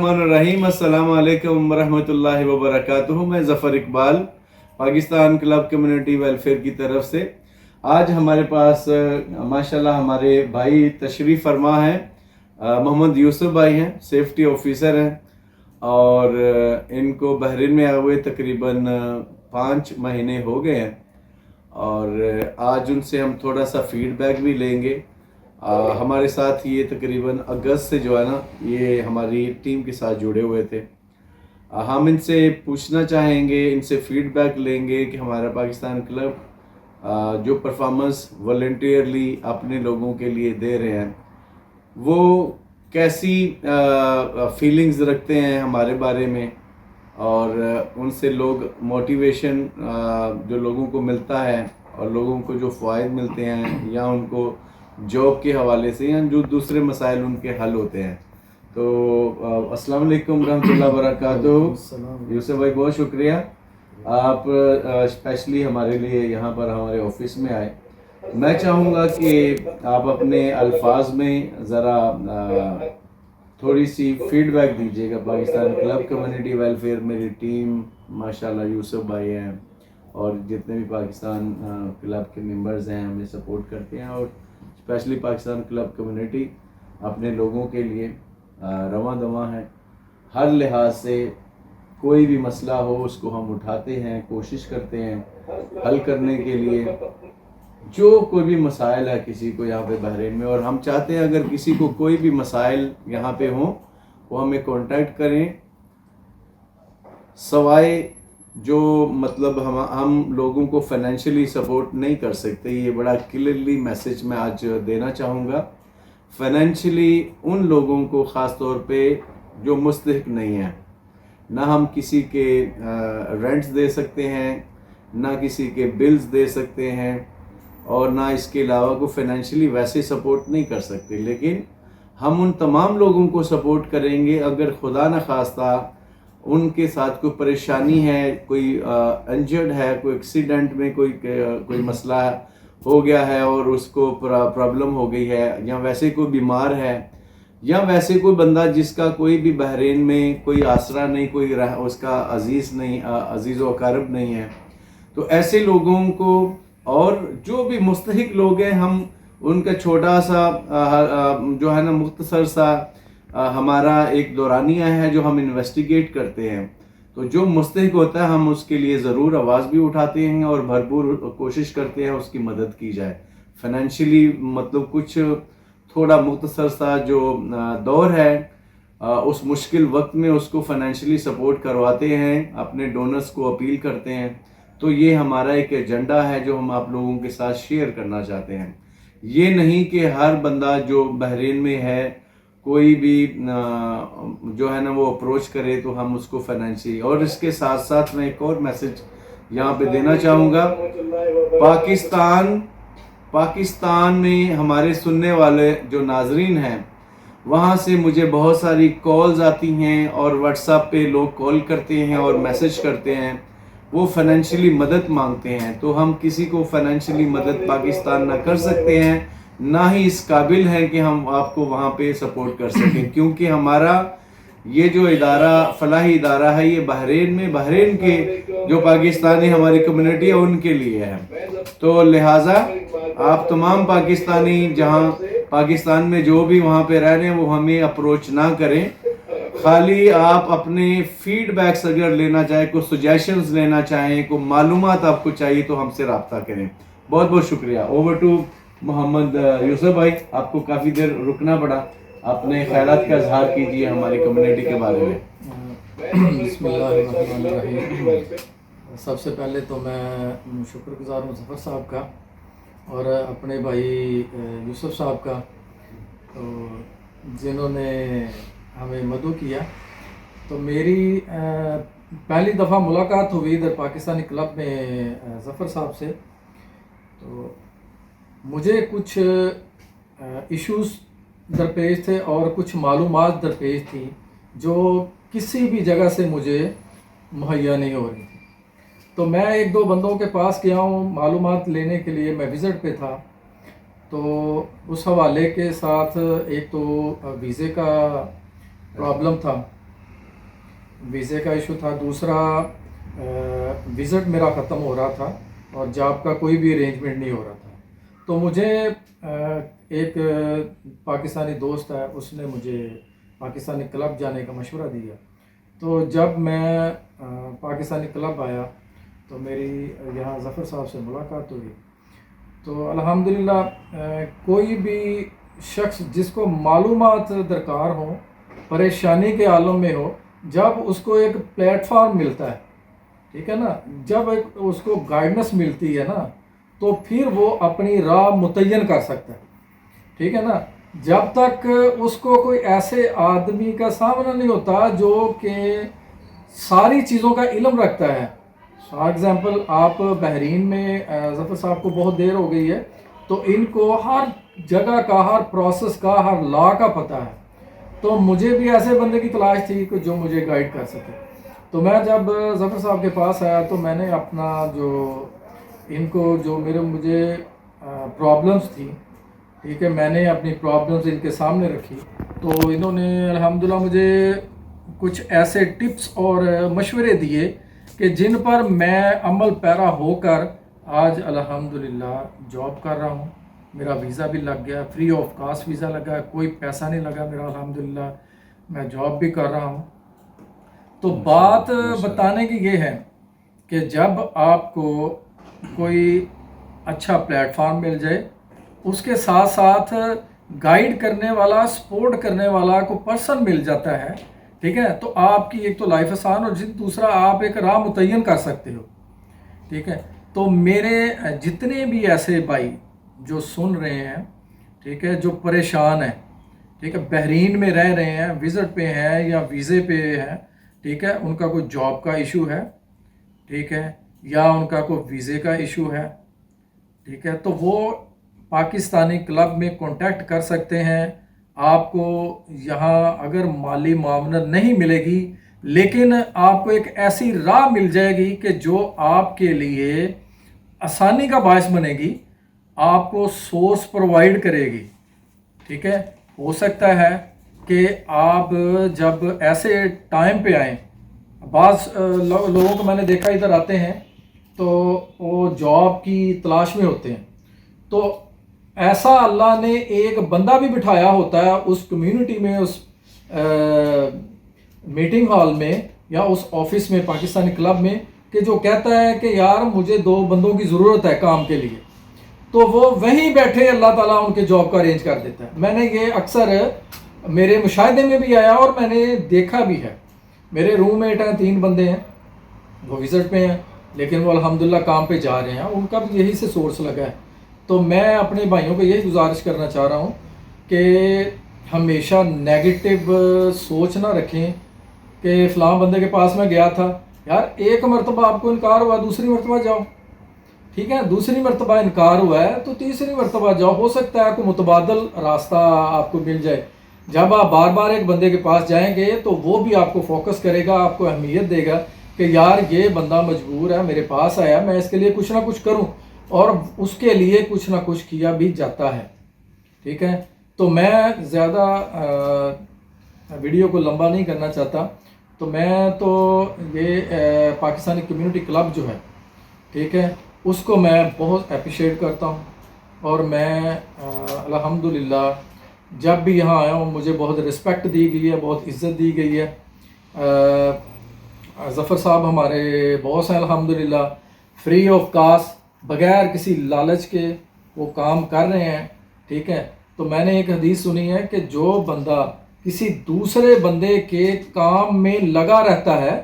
बिस्मिल्लाहिर्रहमानिर्रहीम। अस्सलाम वालेकुम वरहमतुल्लाहि वबरकातुहू। मैं Zafar Iqbal Pakistan club community welfare की तरफ से आज हमारे पास माशाल्लाह हमारे भाई तशरीफ़ फरमा हैं। मोहम्मद यूसुफ भाई हैं, सेफ्टी ऑफिसर हैं और इनको बहरीन में आए हुए तकरीबन 5 महीने हो गए हैं और आज उनसे हम थोड़ा सा फीडबैक भी लेंगे। हमारे साथ ये तकरीबन अगस्त से जो है ना ये हमारी टीम के साथ जुड़े हुए थे। हम इनसे पूछना चाहेंगे, इनसे फीडबैक लेंगे कि हमारा पाकिस्तान क्लब जो परफॉर्मेंस वॉलंटियरली अपने लोगों के लिए दे रहे हैं वो कैसी फीलिंग्स रखते हैं हमारे बारे में, और उनसे लोग मोटिवेशन जो लोगों को मिलता है और लोगों को जो फ़ायदे मिलते हैं या उनको जॉब के हवाले से या जो दूसरे मसाइल उनके हल होते हैं। तो अस्सलाम वालेकुम रहमतुल्लाहि व बरकातुहू। यूसुफ भाई बहुत शुक्रिया, आप स्पेशली हमारे लिए यहाँ पर हमारे ऑफिस में आए। मैं चाहूँगा कि आप अपने अल्फाज में ज़रा थोड़ी सी फीडबैक दीजिएगा। पाकिस्तान क्लब कम्युनिटी वेलफेयर मेरी टीम माशाल्लाह यूसुफ भाई हैं और जितने भी पाकिस्तान क्लब के मेंबर्स हैं हमें सपोर्ट करते हैं, और स्पेशली पाकिस्तान क्लब कम्युनिटी अपने लोगों के लिए रवां दवां है। हर लिहाज से कोई भी मसला हो उसको हम उठाते हैं, कोशिश करते हैं हल करने के लिए। जो कोई भी मसाइल है किसी को यहाँ पे बहरीन में, और हम चाहते हैं अगर किसी को कोई भी मसाइल यहाँ पे हो वो हमें कांटेक्ट करें। सवाए जो मतलब हम लोगों को फाइनेंशियली सपोर्ट नहीं कर सकते, ये बड़ा क्लियरली मैसेज मैं आज देना चाहूँगा। फाइनेंशियली उन लोगों को ख़ास तौर पे जो मुस्तहिक नहीं है, ना हम किसी के रेंट्स दे सकते हैं, ना किसी के बिल्स दे सकते हैं, और ना इसके अलावा को फाइनेंशियली वैसे सपोर्ट नहीं कर सकते, लेकिन हम उन तमाम लोगों को सपोर्ट करेंगे अगर खुदा न खास्ता उनके साथ कोई परेशानी है, कोई इंजर्ड है, कोई एक्सीडेंट में कोई मसला हो गया है और उसको प्रॉब्लम हो गई है, या वैसे कोई बीमार है, या वैसे कोई बंदा जिसका कोई भी बहरीन में कोई आसरा नहीं, कोई उसका अजीज़ नहीं, अजीज़ व अकारब नहीं है, तो ऐसे लोगों को और जो भी मुस्तहिक लोग हैं हम उनका छोटा सा जो है ना मुख्तसर सा हमारा एक दौरानिया है जो हम इन्वेस्टिगेट करते हैं। तो जो मुस्तहिक होता है हम उसके लिए ज़रूर आवाज़ भी उठाते हैं और भरपूर कोशिश करते हैं उसकी मदद की जाए। फाइनेंशियली मतलब कुछ थोड़ा मुख्तसर सा जो दौर है उस मुश्किल वक्त में उसको फाइनेंशियली सपोर्ट करवाते हैं, अपने डोनर्स को अपील करते हैं। तो ये हमारा एक एजेंडा है जो हम आप लोगों के साथ शेयर करना चाहते हैं। ये नहीं कि हर बंदा जो बहरीन में है कोई भी जो है ना वो अप्रोच करे तो हम उसको फाइनेंशियली। और इसके साथ साथ मैं एक और मैसेज यहाँ पे देना चाहूँगा। पाकिस्तान में हमारे सुनने वाले जो नाजरीन हैं वहाँ से मुझे बहुत सारी कॉल्स आती हैं और व्हाट्सएप पे लोग कॉल करते हैं और मैसेज करते हैं, वो फाइनेंशियली मदद मांगते हैं। तो हम किसी को फाइनेंशियली मदद पाकिस्तान ना कर सकते हैं, ना ही इस काबिल है कि हम आपको वहाँ पे सपोर्ट कर सकें, क्योंकि हमारा ये जो इदारा फलाही इदारा है ये बहरीन के जो पाकिस्तानी हमारी कम्युनिटी है उनके लिए है। तो लिहाजा आप तमाम पाकिस्तानी जहाँ पाकिस्तान में जो भी वहाँ पे रह रहे हैं वो हमें अप्रोच ना करें। खाली आप अपने फीडबैक्स अगर लेना चाहें, कोई सजेशंस लेना चाहें, कोई मालूमात आपको चाहिए तो हमसे रब्ता करें। बहुत बहुत शुक्रिया। ओवर टू मोहम्मद यूसुफ भाई, आपको काफ़ी देर रुकना पड़ा, अपने ख्यालात का इजहार कीजिए हमारी कम्युनिटी के बारे में। सबसे पहले तो मैं शुक्रगुजार हूँ ज़फ़र साहब का और अपने भाई यूसुफ साहब का, तो जिन्होंने हमें मदद किया। तो मेरी पहली दफ़ा मुलाकात हुई इधर पाकिस्तानी क्लब में ज़फ़र साहब से, तो मुझे कुछ इश्यूज़ दरपेश थे और कुछ मालूमात दरपेश थी जो किसी भी जगह से मुझे मुहैया नहीं हो रही थी। तो मैं एक दो बंदों के पास गया हूँ मालूमात लेने के लिए, मैं विज़िट पे था। तो उस हवाले के साथ एक तो वीज़े का प्रॉब्लम था ویزے کا ایشو تھا، دوسرا وزٹ میرا ختم ہو رہا تھا اور جاب کا کوئی بھی ارینجمنٹ نہیں ہو رہا تھا. تو مجھے ایک پاکستانی دوست ہے، اس نے مجھے پاکستانی کلب جانے کا مشورہ دیا. تو جب میں پاکستانی کلب آیا تو میری یہاں ظفر صاحب سے ملاقات ہوئی. تو الحمدللہ کوئی بھی شخص جس کو معلومات درکار ہوں، پریشانی کے عالم میں ہو، جب اس کو ایک پلیٹ فارم ملتا ہے، ٹھیک ہے نا، جب اس کو گائیڈنس ملتی ہے نا، تو پھر وہ اپنی راہ متعین کر سکتا ہے، ٹھیک ہے نا. جب تک اس کو کوئی ایسے آدمی کا سامنا نہیں ہوتا جو کہ ساری چیزوں کا علم رکھتا ہے. فار ایگزامپل آپ بحرین میں ظفر صاحب کو بہت دیر ہو گئی ہے، تو ان کو ہر جگہ کا، ہر پروسیس کا، ہر لا کا پتہ ہے. تو مجھے بھی ایسے بندے کی تلاش تھی کہ جو مجھے گائیڈ کر سکے. تو میں جب ظفر صاحب کے پاس آیا تو میں نے اپنا ان کو جو مجھے پرابلمس تھی، ٹھیک ہے، میں نے اپنی پرابلمس ان کے سامنے رکھی. تو انہوں نے الحمدللہ مجھے کچھ ایسے ٹپس اور مشورے دیے کہ جن پر میں عمل پیرا ہو کر آج الحمدللہ جاب کر رہا ہوں. میرا ویزا بھی لگ گیا، فری آف کاسٹ ویزا لگا، کوئی پیسہ نہیں لگا میرا الحمدللہ. میں جاب بھی کر رہا ہوں. تو بات بتانے کی یہ ہے کہ جب آپ کو کوئی اچھا پلیٹ فارم مل جائے، اس کے ساتھ ساتھ گائیڈ کرنے والا، سپورٹ کرنے والا کو پرسن مل جاتا ہے، ٹھیک ہے، تو آپ کی ایک تو لائف آسان اور دوسرا آپ ایک راہ متعین کر سکتے ہو، ٹھیک ہے. تو میرے جتنے بھی ایسے بھائی جو سن رہے ہیں، ٹھیک ہے، جو پریشان ہیں، ٹھیک ہے، بحرین میں رہ رہے ہیں، وزٹ پہ ہیں یا ویزے پہ ہیں، ٹھیک ہے، ان کا کوئی جاب کا ایشو ہے، ٹھیک ہے، یا ان کا کوئی ویزے کا ایشو ہے، ٹھیک ہے، تو وہ پاکستانی کلب میں کانٹیکٹ کر سکتے ہیں. آپ کو یہاں اگر مالی معاونت نہیں ملے گی، لیکن آپ کو ایک ایسی راہ مل جائے گی کہ جو آپ کے لیے آسانی کا باعث بنے گی، آپ کو سورس پرووائڈ کرے گی، ٹھیک ہے. ہو سکتا ہے کہ آپ جب ایسے ٹائم پہ آئیں، بعض لوگوں کو میں نے دیکھا ادھر آتے ہیں تو وہ جاب کی تلاش میں ہوتے ہیں، تو ایسا اللہ نے ایک بندہ بھی بٹھایا ہوتا ہے اس کمیونٹی میں، اس میٹنگ ہال میں یا اس آفس میں پاکستانی کلب میں، کہ جو کہتا ہے کہ یار مجھے 2 بندوں کی ضرورت ہے کام کے لیے. تو وہ وہیں بیٹھے اللہ تعالیٰ ان کے جاب کا ارینج کر دیتا ہے. میں نے یہ اکثر میرے مشاہدے میں بھی آیا اور میں نے دیکھا بھی ہے. میرے روم میٹ ہیں، 3 بندے ہیں، وہ وزٹ پہ ہیں لیکن وہ الحمدللہ کام پہ جا رہے ہیں، ان کا بھی یہی سے سورس لگا ہے. تو میں اپنے بھائیوں کو یہی گزارش کرنا چاہ رہا ہوں کہ ہمیشہ نیگیٹو سوچ نہ رکھیں کہ فلاں بندے کے پاس میں گیا تھا، یار ایک مرتبہ آپ کو انکار ہوا، دوسری مرتبہ جاؤ، ٹھیک ہے، دوسری مرتبہ انکار ہوا ہے تو تیسری مرتبہ جاؤ، ہو سکتا ہے کوئی متبادل راستہ آپ کو مل جائے. جب آپ بار بار ایک بندے کے پاس جائیں گے تو وہ بھی آپ کو فوکس کرے گا، آپ کو اہمیت دے گا کہ یار یہ بندہ مجبور ہے، میرے پاس آیا، میں اس کے لیے کچھ نہ کچھ کروں، اور اس کے لیے کچھ نہ کچھ کیا بھی جاتا ہے، ٹھیک ہے. تو میں زیادہ ویڈیو کو لمبا نہیں کرنا چاہتا. تو میں تو یہ پاکستانی کمیونٹی کلب جو ہے، ٹھیک ہے، اس کو میں بہت اپریشیٹ کرتا ہوں. اور میں الحمدللہ جب بھی یہاں آیا ہوں مجھے بہت رسپیکٹ دی گئی ہے، بہت عزت دی گئی ہے. ظفر صاحب ہمارے باس ہیں الحمدللہ، فری آف کاسٹ، بغیر کسی لالچ کے وہ کام کر رہے ہیں، ٹھیک ہے. تو میں نے ایک حدیث سنی ہے کہ جو بندہ کسی دوسرے بندے کے کام میں لگا رہتا ہے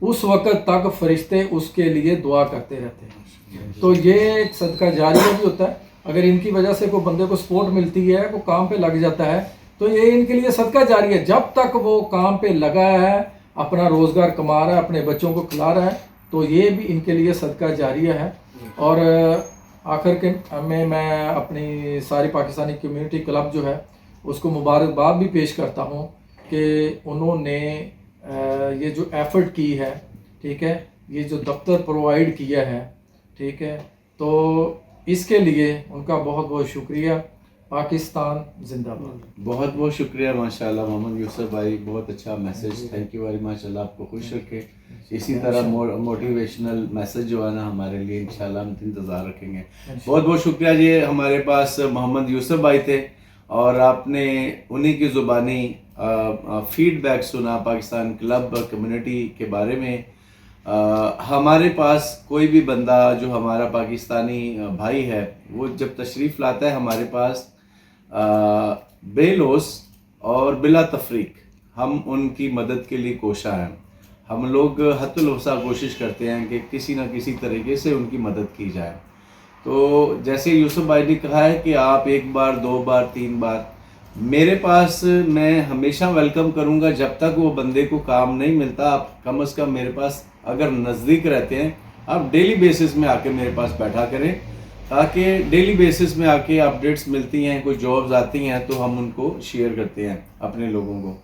اس وقت تک فرشتے اس کے لیے دعا کرتے رہتے ہیں. تو یہ ایک صدقہ جاریہ بھی ہوتا ہے. اگر ان کی وجہ سے کوئی بندے کو سپورٹ ملتی ہے، وہ کام پہ لگ جاتا ہے، تو یہ ان کے لیے صدقہ جاریہ ہے. جب تک وہ کام پہ لگا ہے، اپنا روزگار کما رہا ہے، اپنے بچوں کو کھلا رہا ہے، تو یہ بھی ان کے لیے صدقہ جاریہ ہے. اور آخر کے میں اپنی ساری پاکستانی کمیونٹی کلب جو ہے اس کو مبارکباد بھی پیش کرتا ہوں کہ انہوں نے یہ جو ایفرٹ کی ہے، ٹھیک ہے، یہ جو دفتر پرووائڈ کیا ہے، ٹھیک ہے، تو اس کے لیے ان کا بہت بہت شکریہ. पाकिस्तान जिंदाबाद। बहुत बहुत शुक्रिया माशाल्लाह मोहम्मद यूसुफ भाई, बहुत अच्छा message, thank you very much. Allah आपको खुश रखे। इसी तरह मोटिवेशनल मैसेज जो है ना हमारे लिए इंशाल्लाह हम इंतज़ार रखेंगे। बहुत बहुत शुक्रिया जी। हमारे पास मोहम्मद यूसुफ भाई थे और आपने उन्हीं की ज़ुबानी फीडबैक सुना पाकिस्तान क्लब कम्युनिटी के बारे में। हमारे पास कोई भी बंदा जो हमारा पाकिस्तानी भाई है वो जब तशरीफ़ लाता है हमारे पास, बेलोस और बिला तफरीक हम उनकी मदद के लिए कोशा हैं। हम लोग हत्तुल वसा कोशिश करते हैं कि किसी न किसी तरीके से उनकी मदद की जाए। तो जैसे यूसुफ भाई ने कहा है कि आप एक बार, दो बार, तीन बार मेरे पास, मैं हमेशा वेलकम करूंगा। जब तक वो बंदे को काम नहीं मिलता, आप कम से कम मेरे पास अगर नज़दीक रहते हैं, आप डेली बेसिस में आके मेरे पास बैठा करें, ताकि डेली बेसिस में आके अपडेट्स मिलती हैं, कोई जॉब्स आती हैं तो हम उनको शेयर करते हैं अपने लोगों को।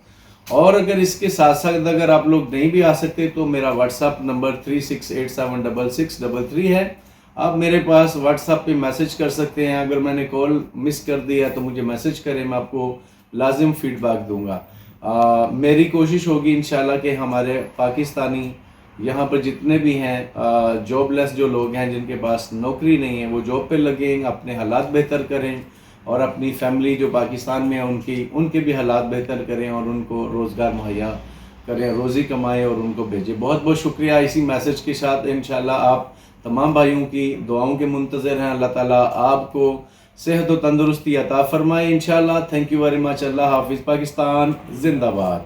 और अगर इसके साथ साथ अगर आप लोग नहीं भी आ सकते तो मेरा व्हाट्सअप नंबर 36876633 है। आप मेरे पास व्हाट्सअप पे मैसेज कर सकते हैं। अगर मैंने कॉल मिस कर दिया तो मुझे मैसेज करें, मैं आपको लाजिम फीडबैक दूंगा। मेरी कोशिश होगी इंशाल्लाह कि हमारे पाकिस्तानी यहाँ पर जितने भी हैं जॉबलेस जो लोग हैं, जिनके पास नौकरी नहीं है, वो जॉब पे लगें, अपने हालात बेहतर करें और अपनी फैमिली जो पाकिस्तान में है उनके भी हालात बेहतर करें और उनको रोज़गार मुहैया करें, रोज़ी कमाएं और उनको भेजें। बहुत बहुत शुक्रिया। इसी मैसेज के साथ इंशाल्लाह आप तमाम भाइयों की दुआओं के मुंतज़र हैं। अल्लाह ताला आपको सेहत व तंदुरुस्ती अता फरमाए इंशाल्लाह। Thank you very much. Allah हाफिज़। पाकिस्तान जिंदाबाद।